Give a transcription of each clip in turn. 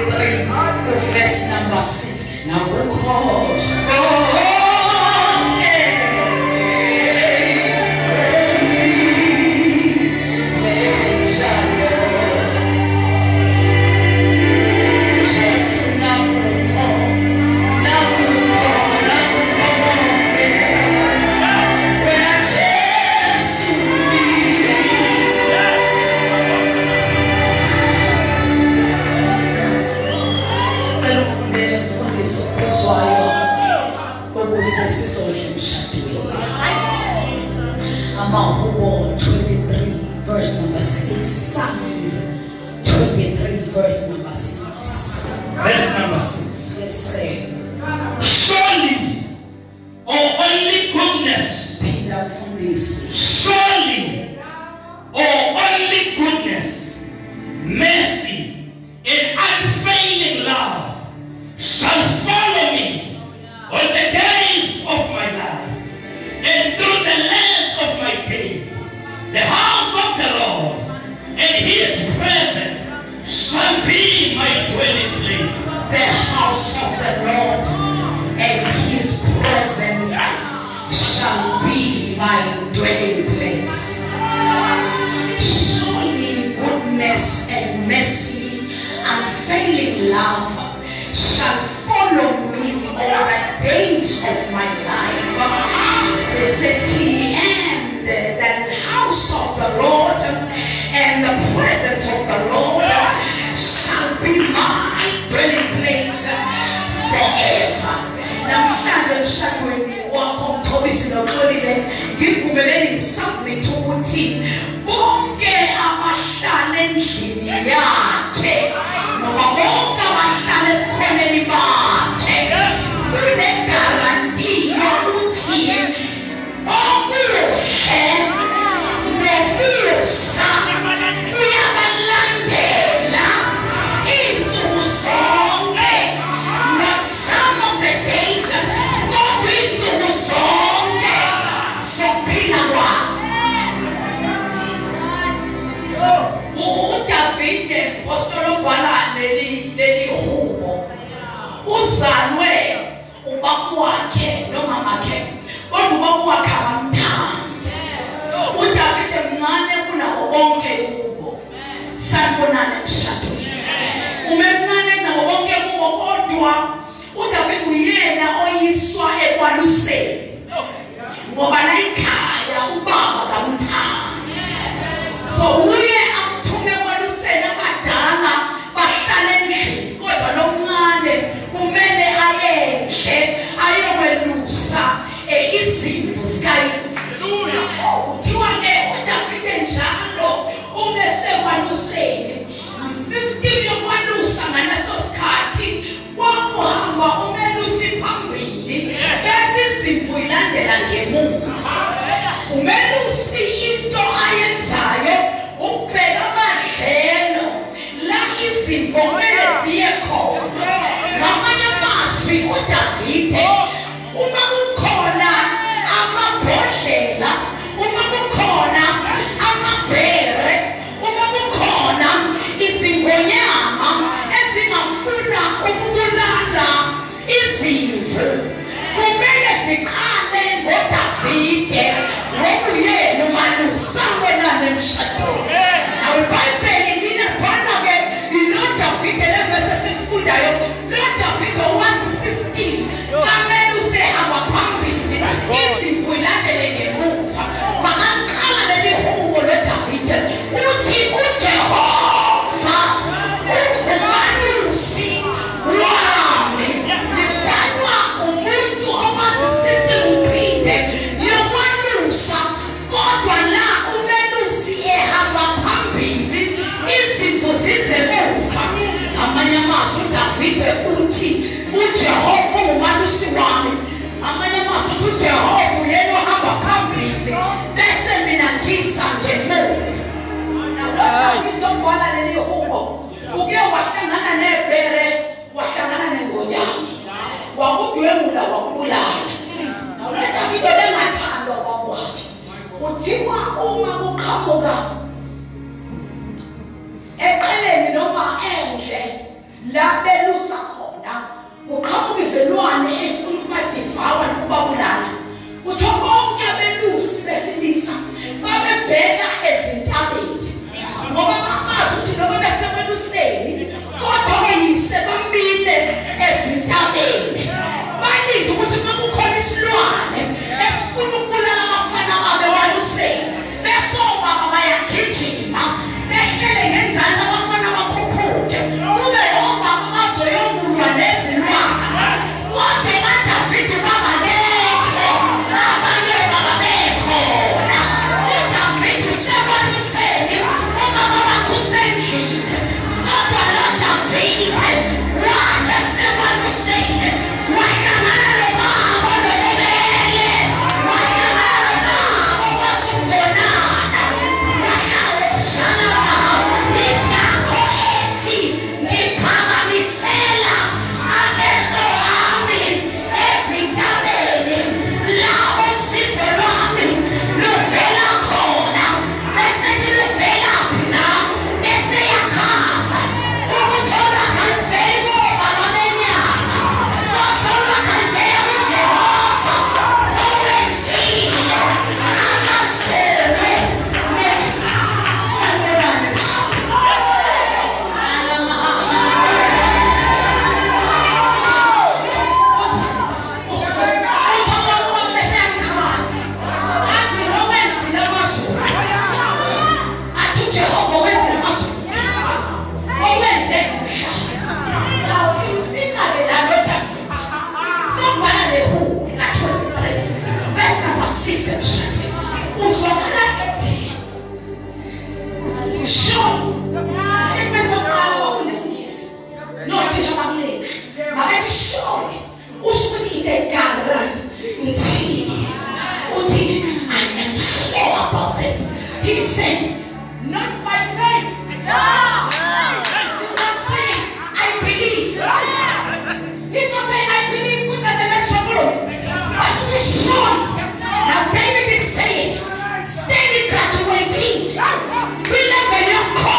23, verse number 6. Now go Amahoro 23, verse number 6. Psalms 23, verse number 6. Verse number 6. Yes, sir. Surely, or only goodness. Surely, or only goodness, mercy, and unfailing love shall follow me all the days of my life, and through the land of my days, the house of the Lord, and his presence shall be my dwelling place. The house of the Lord and his presence shall be my dwelling place. Surely goodness and mercy and failing love shall follow me all the days of my life. The city and the house of the Lord and the presence of the Lord shall be my dwelling place forever. Namhlanje mshadweni wakho Mthobisi noXolile ngivumele submit ukuthi bonke abahlala endlini yakhe noma bonke abahlala ebukhoneni bakhe kunegaranti yokuthi okuhle nokusa kuyabalandela insuku zonke, not some of the days, kodwa insuku zonke sokuphila kwabo. uDavide apostolo ubhala leli hubo uzalwe ubaba wakhe nomamakhe kodwa ubaba wakhe akamthandi. uDavide mncane kunabo bonke kubo. Sanibonana emshadweni. Umemncane nabo bonke kubo kodwa uDavide uyena oyiswa ekwaluseni ngoba la ekhaya ubaba kamthandi. So uye amthume ekwaluseni abadala bahlala endlini kodwa nomncane kumele ayendle ayokwelusa izimvu zikayise. Kuthiwa-ke uDavide njalo ubesekwaluseni. Isystem yokwalusa ngaleso sikhathi kwakuhamba umelusi phambili bese izimvu ilandela ngemuva. Umelusi into ayenzayo ukubheka amadlelo la izimvu kumele ziye khona. Ngamanye amazwi uDavide uma kukhona amabhodlela, uma kukhona amabhere, uma kukhona izingonyama ezingafuna ukubulala izimvu, kumele ziqale ngoDavide ngokuyena umalusi. Sanibonana emshadweni. Nawe iBhayibheli linebhala-ke loDavide levesi esifundayo. loDavide wazi system kamelusi ehamba phambili izimvu ilandele ngemuva. Makaqala leli hubo loDavide uthi uJehova ungumalusi wami. Libhalwa umuntu owazi system uphinde yokwalusa kodwa la umelusi ehamba phambili izimvu zizemuva. Amanye amazwi uDavide uthi uJehova ungumalusi wami. Amanye amazwi uthi uJehova uyena ohamba phambili bese mina ngisa ngemuva. UDavide ubhala leli hubo uke wahlangana nebhere, wahlangana nengonyama, wakudwengula wakubulala. uDavide bengathandwa kwakwakhe. Kuthiwa uma kuqhamuka eqeleni noma endle la la belusa khona uqhamuka izelwane efuna ukubadivawa nokubabulala. Kutho bonke abelusi besilisa babebheka ezintabeni ngoba bamazi ukuthi noma besebeluseni kodwa oyise bamile ezintabeni balinde ukuthi makukhona isilwane esifuna ukubulala abafana babe waluseni besoba bayagijima behlele ngenzansi abafana bakhuphuke kube obaba bazoyokulwa nezilwane kodwa kaDavide babekho abanye babekho uDavide usebaluseni obaba bakusendlini kodwa lo Davide wathi esebaluseni wahlangana nobaba lobele wahlangana nobaba basubonana wahlangana nabo ingakho ethi ngiphakamisela amehlo ami ezintabeni lapho usizo lwami luvela khona bese luvelaphi na bese yakhaza ukuthi olwakhaliveli kobaba benyama kodwa olwakhalivela kuJehova owenzile amasebe sanibonani he said, not by faith. He's not saying, I believe. He's not saying, I believe goodness and extra glory. But he's showing. Now David is saying, send graduating. Believe in your call.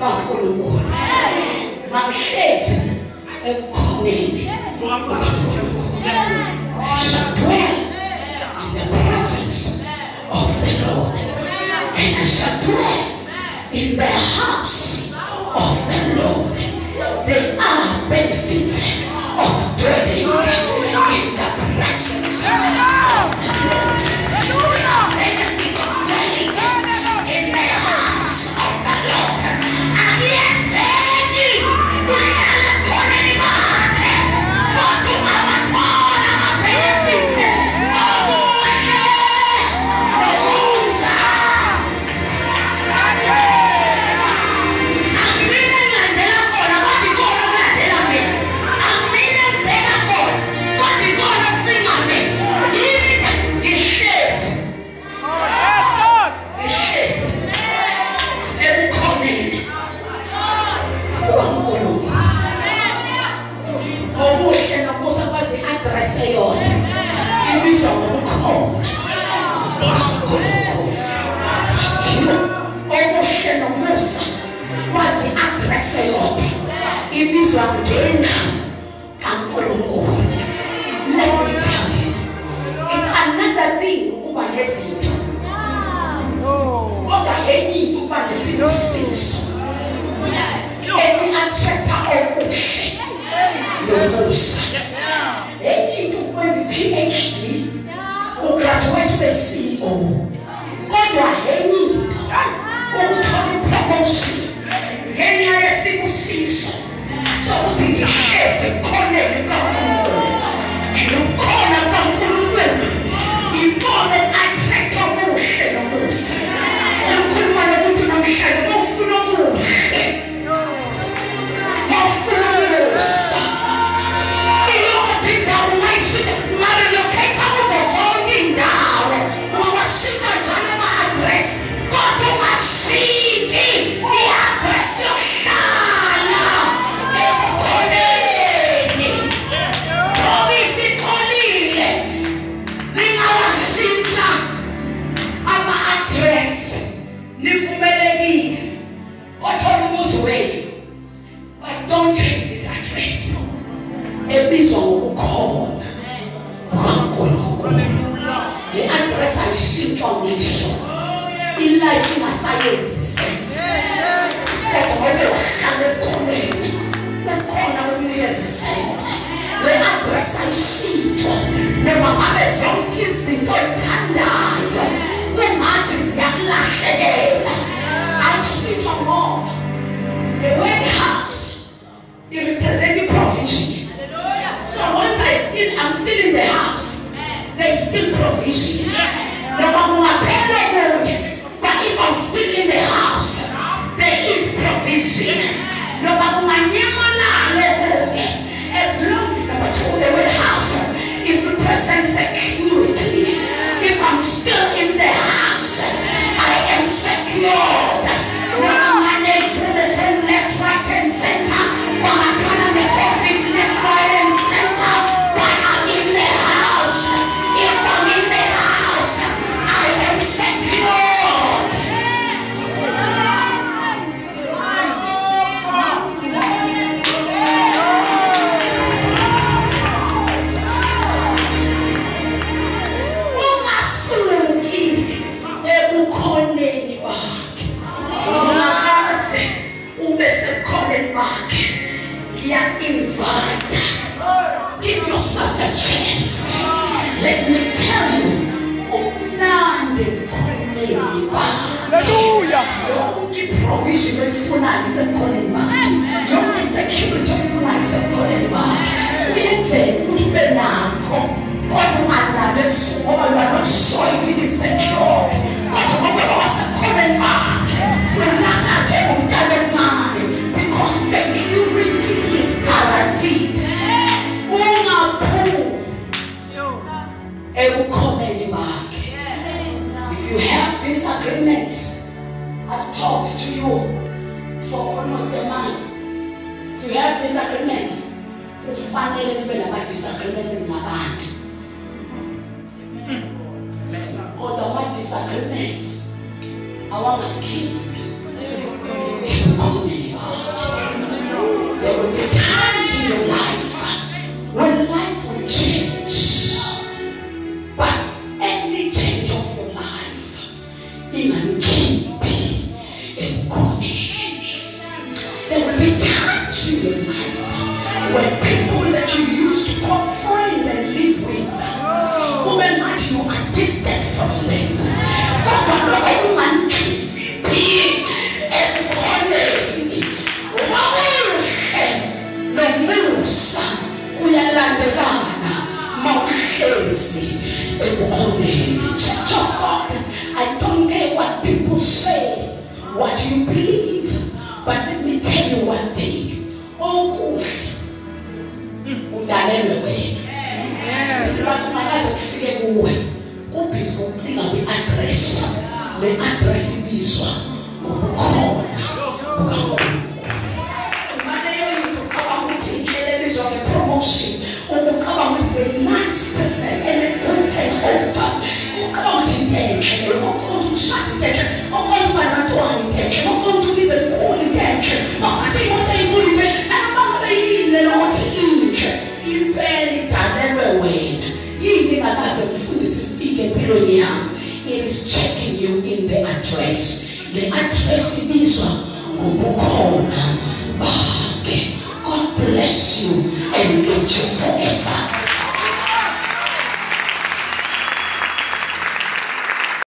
Nkulunkulu makuhleli ebukhoneni shall dwell in the presence of the Lord, and I shall dwell in the house of the Lord. They are benefits of dwelling in the presence of the Lord. They are benefits of dwelling in the house of the Lord. And yet, Let me tell you, it's another another thing ukuba nezinto. Kodwa enye into ukuba nesibusiso. Esi-attracta okuhle nomusa. Enye into ukwenza i-PhD, ugraduate be-CEO. Kodwa enye into ukuthola i-promotion ngenxa yesibusiso sokuthi ngihlezi ebukhoneni kaNkulunkulu. Ngikhona kaNkulunkulu. Ngibone attract okuhle nomusa. Ngikhuluma nomuntu namhlanje bofuna okuhle. Bofuna umusa. Iyona indawo mayishintsha, ngalilokhetha kuzo zonke indawo. Ungawashintsha njalo ama-address, kodwa ungashintshi i-address yokuhlala ebukhoneni. Promise iqolile. Ningawashintsha ama-address. Nivumelekile. Othola umuzi wenu. But don't change this address. Ebizwa ngokukhona kukaNkulunkulu. Le address ayishintshwa ngisho. I-life ingasayenzi sense. Kodwa ngoba uhlala ebukhoneni, kukhona okunikeza isense. Le address ayishintshwa. Noma ngabe zonke izinto oyithandayo kungathi ziyakulahlekela. Ayishintshwa ngoba the word house, it represents provision. So once I'm still in the house, there is still provision. But if I'm still in the house, there is provision. As long as the word house, it represents security. If I'm still in the house, I am secured. Left, right, and center. Left, right, and center. But I'm in the house. If I'm in the house, I am secured. Ungasuki ebukhoneni bakhe. Ungakaze ube sebukhoneni bakhe. Invite. Give yourself a chance. Let me tell you, hallelujah. Yonke provision oyifunayo isebukhoneni bakhe. Yonke security oyifunayo isebukhoneni bakhe. Uyenzeka ukuthi ube nakho, kodwa unganalo ebusuku ngoba you are not sure if it is secure. Kodwa ngoba wasebukhoneni bakhe, ulala njengomntwana omncane because security is guaranteed. Ebukhoneni bakhe. If you have disagreements, I talked to you for almost a month. If you have disagreements, kufanele nibe nama-disagreements nabantu. Kodwa ama-disagreements awangasikhiphi ebukhoneni bakhe. There will be times in your life when life will change. But any change of your life, there will be times in your life when people that you used to call friends and live with, when you are distant from them, I don't care what people say, what you believe, but let me tell you one thing. Oh, good. The address ibizwa ngobukhona bukaNkulunkulu. Promotion, the nice business and a good takeover. Impela idalelwe wena. Yini ngakaze ufundise ifike empilweni yami. It is checking you in the address. The address ibizwa ngobukhona bakhe. God bless you and lift you forever.